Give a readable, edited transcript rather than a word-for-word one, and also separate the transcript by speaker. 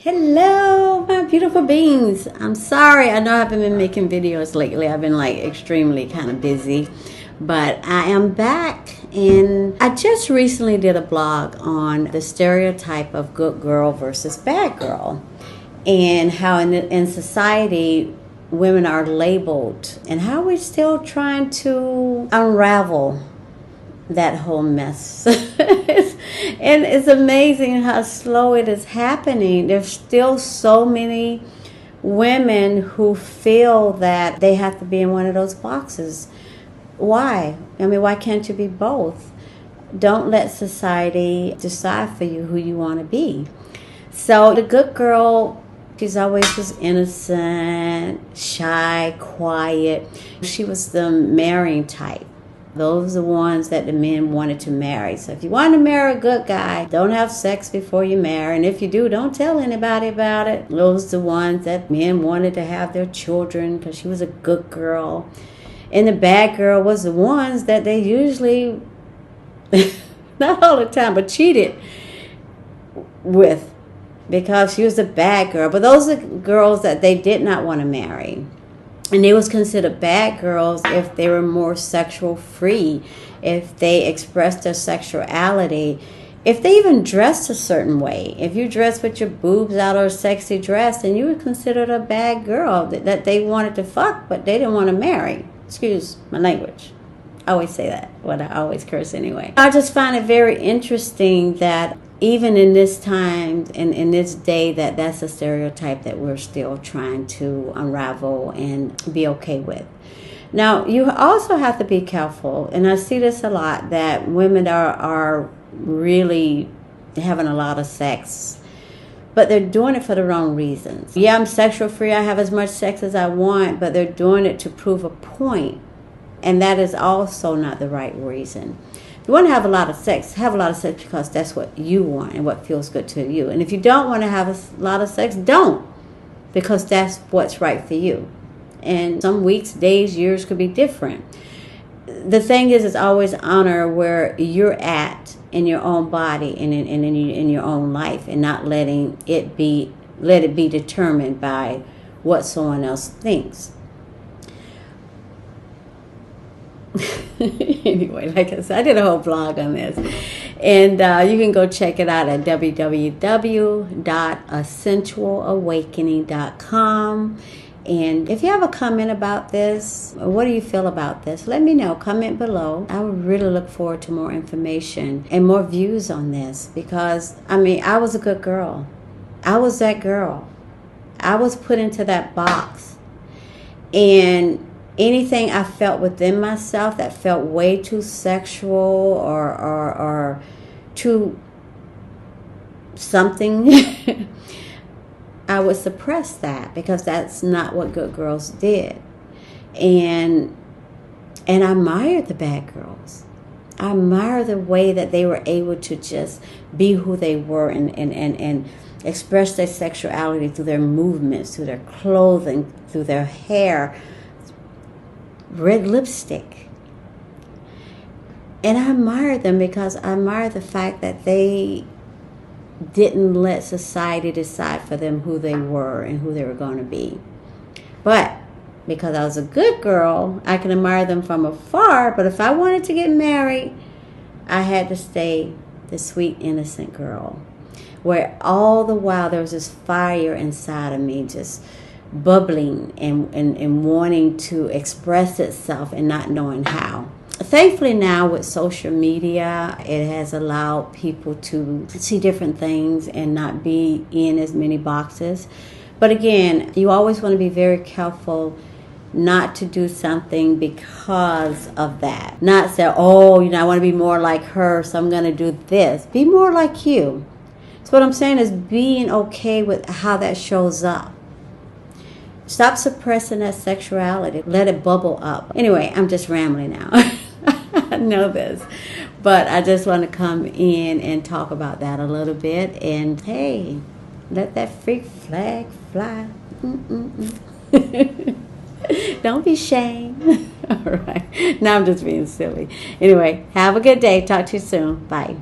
Speaker 1: Hello, my beautiful beings. I'm sorry. I know I haven't been making videos lately. I've been like extremely kind of busy. But I am back, and I just recently did a blog on the stereotype of good girl versus bad girl, and how in society women are labeled, and how we're still trying to unravel that whole mess. And it's amazing how slow it is happening. There's still so many women who feel that they have to be in one of those boxes. Why? I mean, why can't you be both? Don't let society decide for you who you want to be. So the good girl, she's always just innocent, shy, quiet. She was the marrying type. Those are the ones that the men wanted to marry. So if you want to marry a good guy, don't have sex before you marry. And if you do, don't tell anybody about it. Those are the ones that men wanted to have their children because she was a good girl. And the bad girl was the ones that they usually, not all the time, but cheated with because she was a bad girl. But those are girls that they did not want to marry. And they was considered bad girls if they were more sexual free, if they expressed their sexuality, if they even dressed a certain way. If you dress with your boobs out or a sexy dress, then you were considered a bad girl that they wanted to fuck, but they didn't want to marry. Excuse my language. I always say that, but I always curse anyway. I just find it very interesting that even in this time and in this day that's a stereotype that we're still trying to unravel and be okay with. Now, you also have to be careful, and I see this a lot, that women are really having a lot of sex, but they're doing it for the wrong reasons. Yeah, I'm sexual free, I have as much sex as I want, but they're doing it to prove a point, and that is also not the right reason. If you want to have a lot of sex because that's what you want and what feels good to you. And if you don't want to have a lot of sex, don't, because that's what's right for you. And some weeks, days, years could be different. The thing is always honor where you're at in your own body and in your own life, and not let it be determined by what someone else thinks. Anyway, like I said, I did a whole blog on this, and you can go check it out at www.sensualawakening.com. And if you have a comment about this, or what do you feel about this, let me know. Comment below. I would really look forward to more information and more views on this, because I mean, I was a good girl. I was that girl. I was put into that box, and anything I felt within myself that felt way too sexual or too something, I would suppress that, because that's not what good girls did. And I admired the bad girls. I admire the way that they were able to just be who they were and express their sexuality through their movements, through their clothing, through their hair, red lipstick. And I admire them because I admire the fact that they didn't let society decide for them who they were and who they were going to be. But because I was a good girl, I can admire them from afar. But if I wanted to get married, I had to stay the sweet, innocent girl, where all the while there was this fire inside of me just bubbling and wanting to express itself and not knowing how. Thankfully now with social media, it has allowed people to see different things and not be in as many boxes. But again, you always want to be very careful not to do something because of that. Not say, oh, I want to be more like her, so I'm going to do this. Be more like you. So what I'm saying is being okay with how that shows up. Stop suppressing that sexuality. Let it bubble up. Anyway, I'm just rambling now. I know this. But I just want to come in and talk about that a little bit. And hey, let that freak flag fly. Don't be ashamed. All right. Now I'm just being silly. Anyway, have a good day. Talk to you soon. Bye.